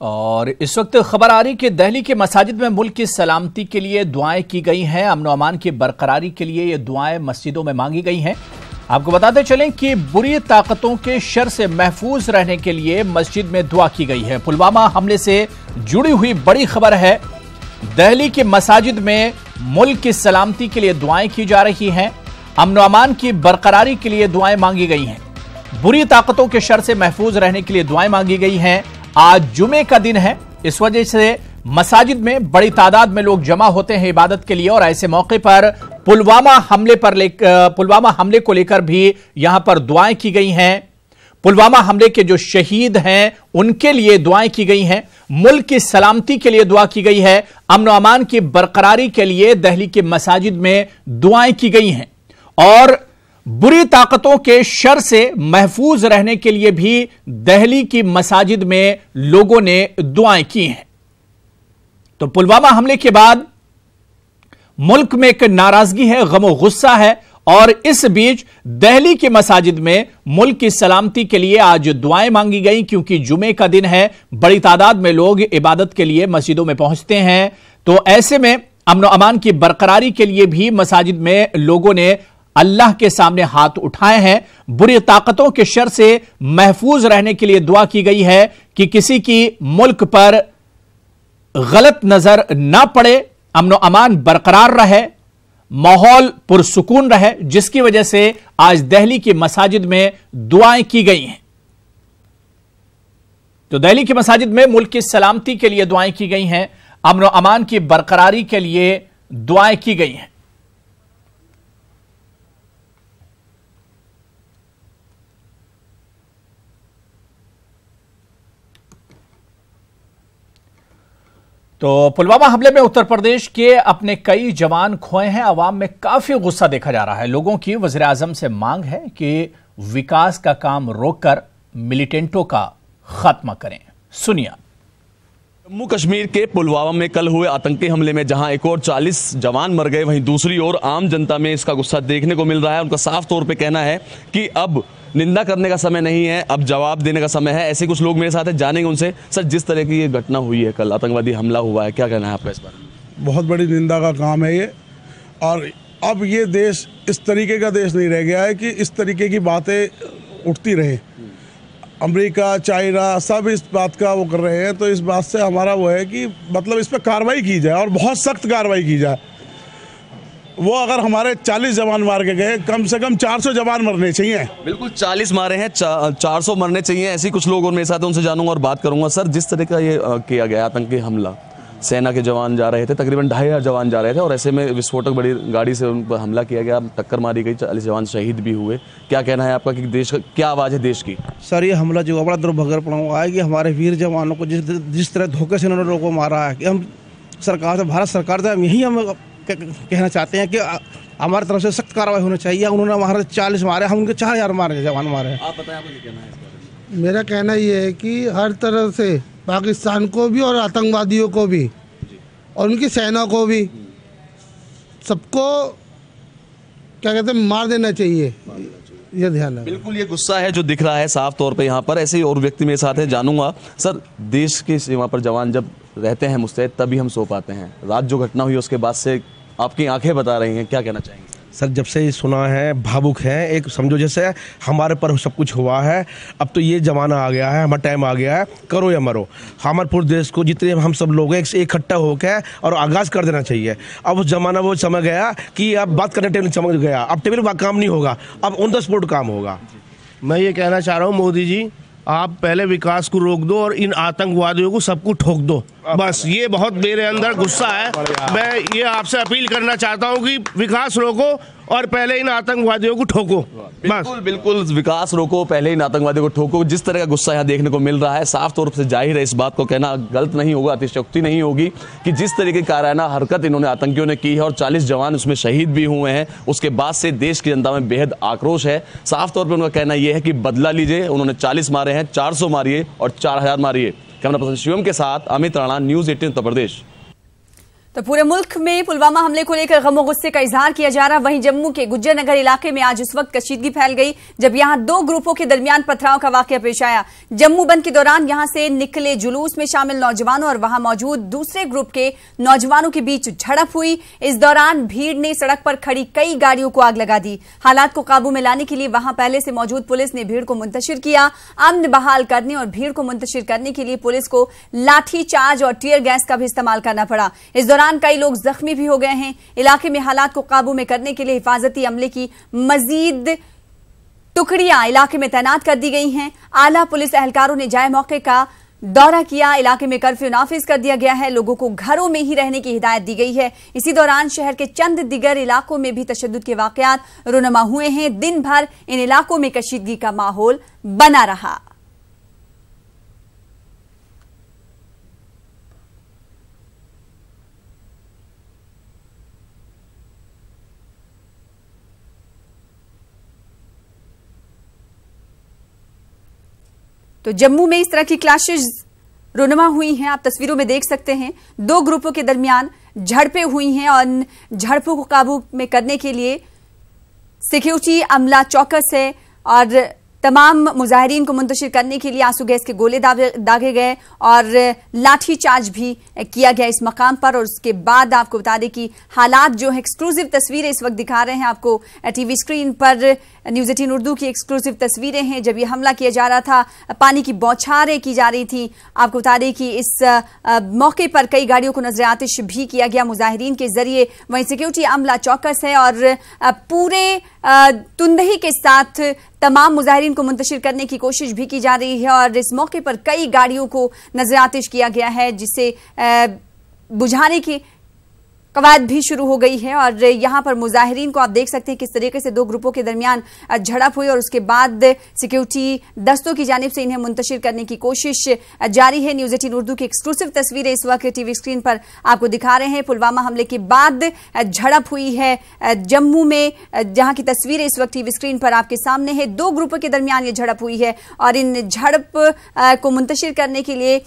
और इस वक्त खबर आ रही कि दिल्ली के मसाजिद में मुल्क की सलामती के लिए दुआएं की गई हैं। अमन व अमान की बरकरारी के लिए ये दुआएं मस्जिदों में मांगी गई हैं। आपको बताते चलें कि बुरी ताकतों के शर से महफूज रहने के लिए मस्जिद में दुआ की गई है। पुलवामा हमले से जुड़ी हुई बड़ी खबर है। दिल्ली के मसाजिद में मुल्क की सलामती के लिए दुआएं की जा रही हैं। अमन व अमान की बरकरारी के लिए दुआएं मांगी गई हैं। बुरी ताकतों के शर से महफूज रहने के लिए दुआएं मांगी गई हैं। आज जुमे का दिन है, इस वजह से मसाजिद में बड़ी तादाद में लोग जमा होते हैं इबादत के लिए और ऐसे मौके पर पुलवामा हमले को लेकर भी यहां पर दुआएं की गई हैं। पुलवामा हमले के जो शहीद हैं उनके लिए दुआएं की गई हैं। मुल्क की सलामती के लिए दुआ की गई है। अमन व अमान की बरकरारी के लिए दिल्ली के मसाजिद में दुआएं की गई हैं और बुरी ताकतों के शर से महफूज रहने के लिए भी दिल्ली की मसाजिद में लोगों ने दुआएं की हैं। तो पुलवामा हमले के बाद मुल्क में एक नाराजगी है, गमो गुस्सा है और इस बीच दिल्ली की मसाजिद में मुल्क की सलामती के लिए आज दुआएं मांगी गई, क्योंकि जुमे का दिन है। बड़ी तादाद में लोग इबादत के लिए मस्जिदों में पहुंचते हैं। तो ऐसे में अमन व अमान की बरकरारी के लिए भी मसाजिद में लोगों ने अल्लाह के सामने हाथ उठाए हैं। बुरी ताकतों के शर से महफूज रहने के लिए दुआ की गई है कि किसी की मुल्क पर गलत नजर ना पड़े, अमन व अमान बरकरार रहे, माहौल पुरसुकून रहे, जिसकी वजह से आज दिल्ली की मसाजिद में दुआएं की गई हैं। तो दिल्ली की मसाजिद में मुल्क की सलामती के लिए दुआएं की गई हैं। अमन व अमान की बरकरारी के लिए दुआएं की गई हैं। तो पुलवामा हमले में उत्तर प्रदेश के अपने कई जवान खोए हैं। अवाम में काफी गुस्सा देखा जा रहा है। लोगों की वज़ीर आज़म से मांग है कि विकास का काम रोककर मिलिटेंटों का खात्मा करें। सुनिए। जम्मू कश्मीर के पुलवामा में कल हुए आतंकी हमले में जहां एक और 40 जवान मर गए, वहीं दूसरी ओर आम जनता में इसका गुस्सा देखने को मिल रहा है। उनका साफ तौर पे कहना है कि अब निंदा करने का समय नहीं है, अब जवाब देने का समय है। ऐसे कुछ लोग मेरे साथ हैं, जानेंगे उनसे। सर, जिस तरह की ये घटना हुई है, कल आतंकवादी हमला हुआ है, क्या कहना है आपका इस बारे में? बहुत बड़ी निंदा का काम है ये। और अब ये देश इस तरीके का देश नहीं रह गया है कि इस तरीके की बातें उठती रहे। अमेरिका, चाइना सब इस बात का वो कर रहे हैं। तो इस बात से हमारा वो है कि मतलब इस पर कार्रवाई की जाए और बहुत सख्त कार्रवाई की जाए। वो अगर हमारे 40 जवान मार के गए, कम से कम 400 जवान मरने चाहिए। बिल्कुल, 40 मारे हैं, 400 मरने चाहिए। ऐसे कुछ लोग और मेरे साथ, उनसे जानूंगा और बात करूंगा। सर, जिस तरह का ये किया गया आतंकी हमला, सेना के जवान जा रहे थे, तकरीबन 2500 जवान जा रहे थे और ऐसे में विस्फोटक बड़ी गाड़ी से उन पर हमला किया गया, टक्कर मारी गई, 40 जवान शहीद भी हुए। क्या कहना है आपका कि देश का क्या आवाज़ है देश की? सर, ये हमला जो बड़ा दुर्भाग्यपूर्ण हुआ है कि हमारे वीर जवानों को जिस तरह धोखे से उन्होंने लोगों को मारा है, कि हम सरकार से, भारत सरकार से हम यही हम कहना चाहते हैं कि हमारी तरफ से सख्त कार्रवाई होनी चाहिए। उन्होंने हमारे 40 मारे, हम उनके 4000 मारे जवान मारे। आप बताएं, आपका क्या कहना है इस बारे में? मेरा कहना ये है कि हर तरह से पाकिस्तान को भी और आतंकवादियों को भी और उनकी सेना को भी, सबको क्या कहते हैं, मार देना चाहिए। ये ध्यान है। बिल्कुल, ये गुस्सा है जो दिख रहा है साफ तौर पे यहाँ पर। ऐसे ही और व्यक्ति मेरे साथ है, जानूंगा। सर, देश की सीमा पर जवान जब रहते हैं मुस्तैद, तभी हम सो पाते हैं। रात जो घटना हुई उसके बाद से आपकी आंखें बता रही हैं, क्या कहना चाहेंगे? सर, जब से ये सुना है भावुक है। एक समझो जैसे हमारे पर सब कुछ हुआ है, अब तो ये जमाना आ गया है, हमारा टाइम आ गया है, करो या मरो। हमारे पूरे देश को जितने हम सब लोग हैं इकट्ठा होकर और आगाज़ कर देना चाहिए। अब उस जमाना वो समय गया कि अब बात करने टेबल समझ गया, अब टेबल पर काम नहीं होगा, अब ऑन द स्पॉट काम होगा। मैं ये कहना चाह रहा हूँ, मोदी जी, आप पहले विकास को रोक दो और इन आतंकवादियों को सबको ठोक दो। बस ये बहुत मेरे अंदर गुस्सा है। मैं ये आपसे अपील करना चाहता हूँ कि विकास रोको और पहले इन आतंकवादियों को ठोको। बिल्कुल बिल्कुल, विकास रोको, पहले इन आतंकवादियों को ठोको। जिस तरह का गुस्सा यहाँ देखने को मिल रहा है, साफ तौर से जाहिर है, इस बात को कहना गलत नहीं होगा, अतिशयोक्ति नहीं होगी कि जिस तरीके की कायराना हरकत इन्होंने आतंकियों ने की है और 40 जवान उसमें शहीद भी हुए हैं, उसके बाद से देश की जनता में बेहद आक्रोश है। साफ तौर पर उनका कहना यह है कि बदला लीजिए। उन्होंने 40 मारे हैं, 400 मारिए और 4000 मारिए। कैमरा पर्सन शिवम के साथ अमित राणा, न्यूज़ 18 उत्तर प्रदेश। तो पूरे मुल्क में पुलवामा हमले को लेकर गम और गुस्से का इजहार किया जा रहा। वहीं जम्मू के गुज्जर नगर इलाके में आज उस वक्त कशीदगी फैल गई जब यहां दो ग्रुपों के दरमियान पथराव का वाकया पेश आया। जम्मू बंद के दौरान यहां से निकले जुलूस में शामिल नौजवानों और वहां मौजूद दूसरे ग्रुप के नौजवानों के बीच झड़प हुई। इस दौरान भीड़ ने सड़क पर खड़ी कई गाड़ियों को आग लगा दी। हालात को काबू में लाने के लिए वहां पहले से मौजूद पुलिस ने भीड़ को मुंतशिर किया। अमन बहाल करने और भीड़ को मुंतशिर करने के लिए पुलिस को लाठी चार्ज और टीयर गैस का भी इस्तेमाल करना पड़ा। इस दौरान कई लोग जख्मी भी हो गए हैं। इलाके में हालात को काबू में करने के लिए हिफाजती अमले की मजीद टुकड़ियां इलाके में तैनात कर दी गई हैं। आला पुलिस एहलकारों ने जाए मौके का दौरा किया। इलाके में कर्फ्यू नाफिज कर दिया गया है। लोगों को घरों में ही रहने की हिदायत दी गई है। इसी दौरान शहर के चंद दिगर इलाकों में भी तशद्दुद के वाकयात रुनमा हुए हैं। दिन भर इन इलाकों में कशीदगी का माहौल बना रहा। तो जम्मू में इस तरह की क्लैशेस रुनमा हुई हैं। आप तस्वीरों में देख सकते हैं दो ग्रुपों के दरमियान झड़पें हुई हैं और झड़पों को काबू में करने के लिए सिक्योरिटी अमला चौकस है और तमाम मुजाहिरीन को मुंतशिर करने के लिए आंसू गैस के गोले दागे गए और लाठी चार्ज भी किया गया इस मकाम पर। और उसके बाद आपको बता दें कि हालात जो है एक्सक्लूसिव तस्वीरें इस वक्त दिखा रहे हैं आपको टीवी स्क्रीन पर। न्यूज़ 18 उर्दू की एक्सक्लूसिव तस्वीरें हैं। जब ये हमला किया जा रहा था पानी की बौछारें की जा रही थी। आपको बता दें कि इस मौके पर कई गाड़ियों को नजर आतिश भी किया गया मुजाहिरीन के जरिए। वहीं सिक्योरिटी अमला चौकस है और पूरे तुंदही के साथ तमाम मुजाहिरीन को मुंतशिर करने की कोशिश भी की जा रही है। और इस मौके पर कई गाड़ियों को नजर आतिश किया गया है जिसे बुझाने की कवायद भी शुरू हो गई है। और यहां पर मुजाहिरीन को आप देख सकते हैं किस तरीके से दो ग्रुपों के दरमियान झड़प हुई और उसके बाद सिक्योरिटी दस्तों की जानिब से इन्हें मुंतशिर करने की कोशिश जारी है। न्यूज़ 18 उर्दू की एक्सक्लूसिव तस्वीरें इस वक्त टीवी स्क्रीन पर आपको दिखा रहे हैं। पुलवामा हमले के बाद झड़प हुई है जम्मू में, जहां की तस्वीरें इस वक्त टीवी स्क्रीन पर आपके सामने है। दो ग्रुपों के दरमियान ये झड़प हुई है और इन झड़प को मुंतशिर करने के लिए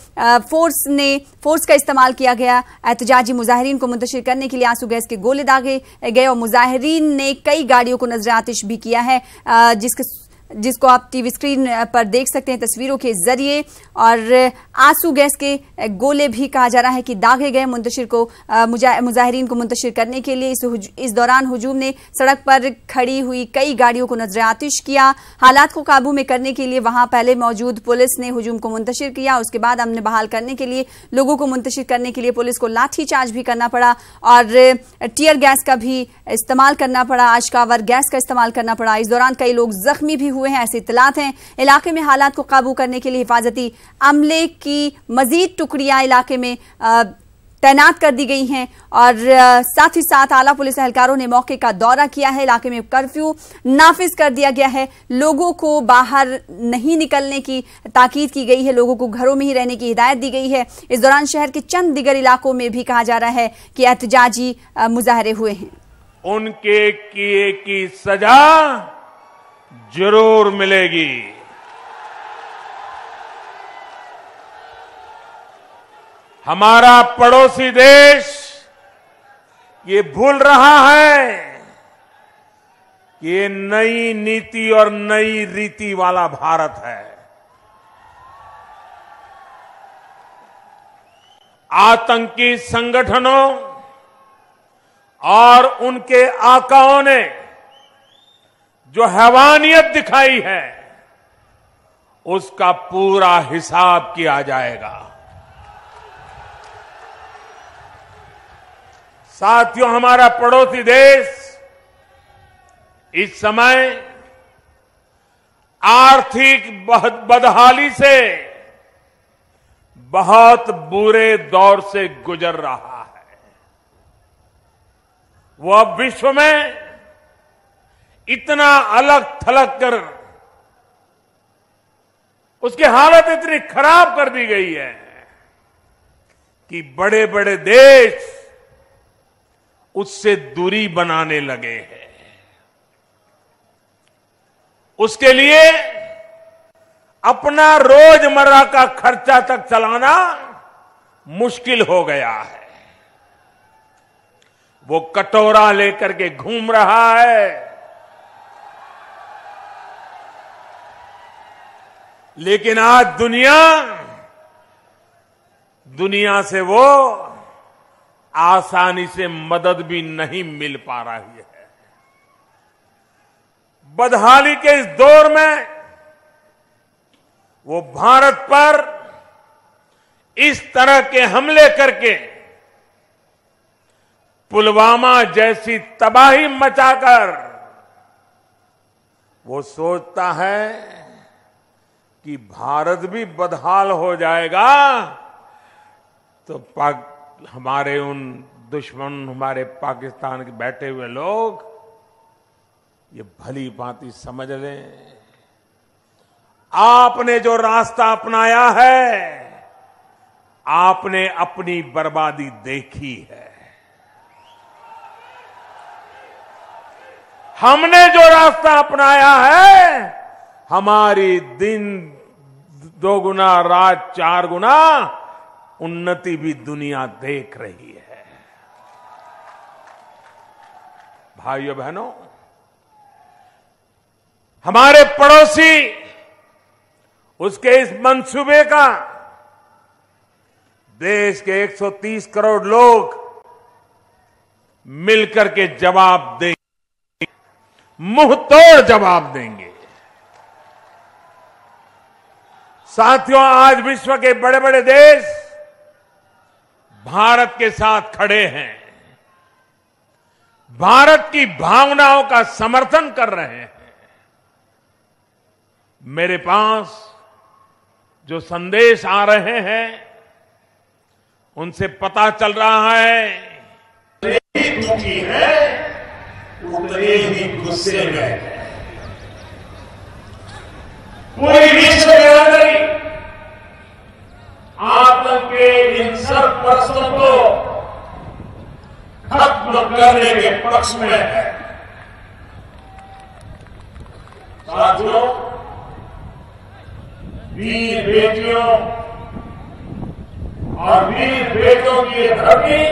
फोर्स का इस्तेमाल किया गया। एहतजाजी मुजाहिरीन को मुंतशिर करने के लिए आंसू गैस के गोले दागे गए और मुजाहिरीन ने कई गाड़ियों को नजर आतिश भी किया है जिसको आप टीवी स्क्रीन पर देख सकते हैं तस्वीरों के जरिए। और आंसू गैस के गोले भी कहा जा रहा है कि दागे गए मुजाहिरीन को मुंतशिर करने के लिए। इस दौरान हुजूम ने सड़क पर खड़ी हुई कई गाड़ियों को नजर आतिश किया। हालात को काबू में करने के लिए वहां पहले मौजूद पुलिस ने हुजूम को मुंतशिर किया। उसके बाद अमन बहाल करने के लिए लोगों को मुंतशिर करने के लिए पुलिस को लाठी चार्ज भी करना पड़ा और टीयर गैस का भी इस्तेमाल करना पड़ा, आशकावर गैस का इस्तेमाल करना पड़ा। इस दौरान कई लोग जख्मी भी हुए हैं, ऐसे इत्तलात हैं। इलाके में हालात को काबू करने के लिए हिफाजती अमले की मजीद टुकड़ियां इलाके में तैनात कर दी गई हैं और साथ ही साथ आला पुलिस एहलकारों ने मौके का दौरा किया है। इलाके में कर्फ्यू नाफिज कर दिया गया है। लोगों को बाहर नहीं निकलने की ताकीद की गई है। लोगों को घरों में ही रहने की हिदायत दी गई है। इस दौरान शहर के चंद दिगर इलाकों में भी कहा जा रहा है कि एहतजाजी मुजाहरे हुए हैं। उनके किए की सजा जरूर मिलेगी। हमारा पड़ोसी देश ये भूल रहा है कि ये नई नीति और नई रीति वाला भारत है। आतंकी संगठनों और उनके आकाओं ने जो हैवानियत दिखाई है उसका पूरा हिसाब किया जाएगा। साथियों, हमारा पड़ोसी देश इस समय आर्थिक बदहाली से बहुत बुरे दौर से गुजर रहा है। वो अब विश्व में इतना अलग थलग कर उसकी हालत इतनी खराब कर दी गई है कि बड़े बड़े देश उससे दूरी बनाने लगे हैं। उसके लिए अपना रोजमर्रा का खर्चा तक चलाना मुश्किल हो गया है। वो कटोरा लेकर के घूम रहा है, लेकिन आज दुनिया से वो आसानी से मदद भी नहीं मिल पा रही है। बदहाली के इस दौर में वो भारत पर इस तरह के हमले करके पुलवामा जैसी तबाही मचाकर वो सोचता है कि भारत भी बदहाल हो जाएगा तो हमारे उन दुश्मन, हमारे पाकिस्तान के बैठे हुए लोग ये भली भांति समझ लें, आपने जो रास्ता अपनाया है, आपने अपनी बर्बादी देखी है। हमने जो रास्ता अपनाया है, हमारी दिन 2 गुना, रात 4 गुना उन्नति भी दुनिया देख रही है। भाइयों बहनों, हमारे पड़ोसी उसके इस मंसूबे का देश के 130 करोड़ लोग मिलकर के जवाब देंगे, मुंह तोड़ जवाब देंगे। साथियों, आज विश्व के बड़े बड़े देश भारत के साथ खड़े हैं, भारत की भावनाओं का समर्थन कर रहे हैं। मेरे पास जो संदेश आ रहे हैं उनसे पता चल रहा है दुखी है उतने ही गुस्से में है। पूरी विश्व बिरादरी आतंक के इन सरपरस्तों को खत्म करने के पक्ष में है। साथियों, वीर बेटियों और वीर बेटों की धरती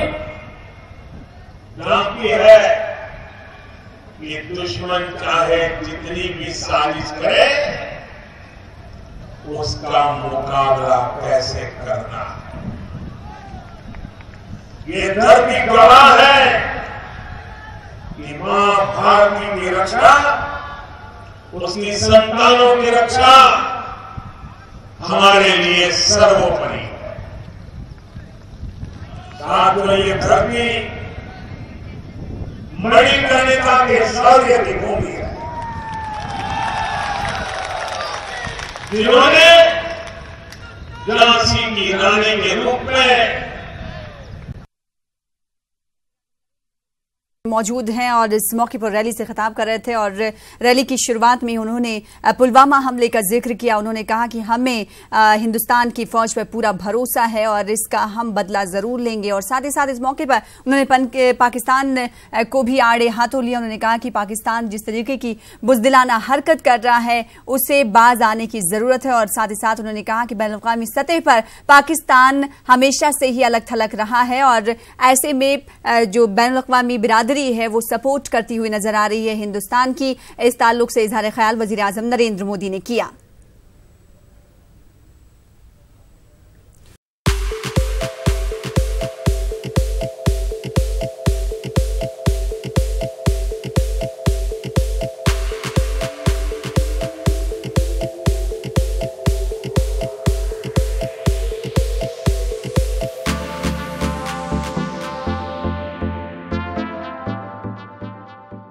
जानती है कि दुश्मन चाहे जितनी भी साजिश करे उसका मुकाबला कैसे करना है। ये धरती गवाह है कि मां भारती की रक्षा, उसकी संतानों की रक्षा हमारे लिए सर्वोपरि है। साथियों, ये धरती मणिकर्णिका के शौर्य की भूमि है, जिन्होंने झांसी की रानी के रूप में मौजूद हैं और इस मौके पर रैली से खिताब कर रहे थे। और रैली की शुरुआत में उन्होंने पुलवामा हमले का जिक्र किया। उन्होंने कहा कि हमें हिंदुस्तान की फौज पर पूरा भरोसा है और इसका हम बदला जरूर लेंगे। और साथ ही साथ इस मौके पर उन्होंने पाकिस्तान को भी आड़े हाथों लिया। उन्होंने कहा कि पाकिस्तान जिस तरीके की बुज़दिलाना हरकत कर रहा है उसे बाज आने की जरूरत है। और साथ ही साथ उन्होंने कहा कि बैनुल-अक़वामी सतह पर पाकिस्तान हमेशा से ही अलग थलग रहा है और ऐसे में जो बैनुल-अक़वामी बिरादरी है वो सपोर्ट करती हुई नजर आ रही है हिंदुस्तान की। इस ताल्लुक से इजहार ख्याल वजीर आजम नरेंद्र मोदी ने किया।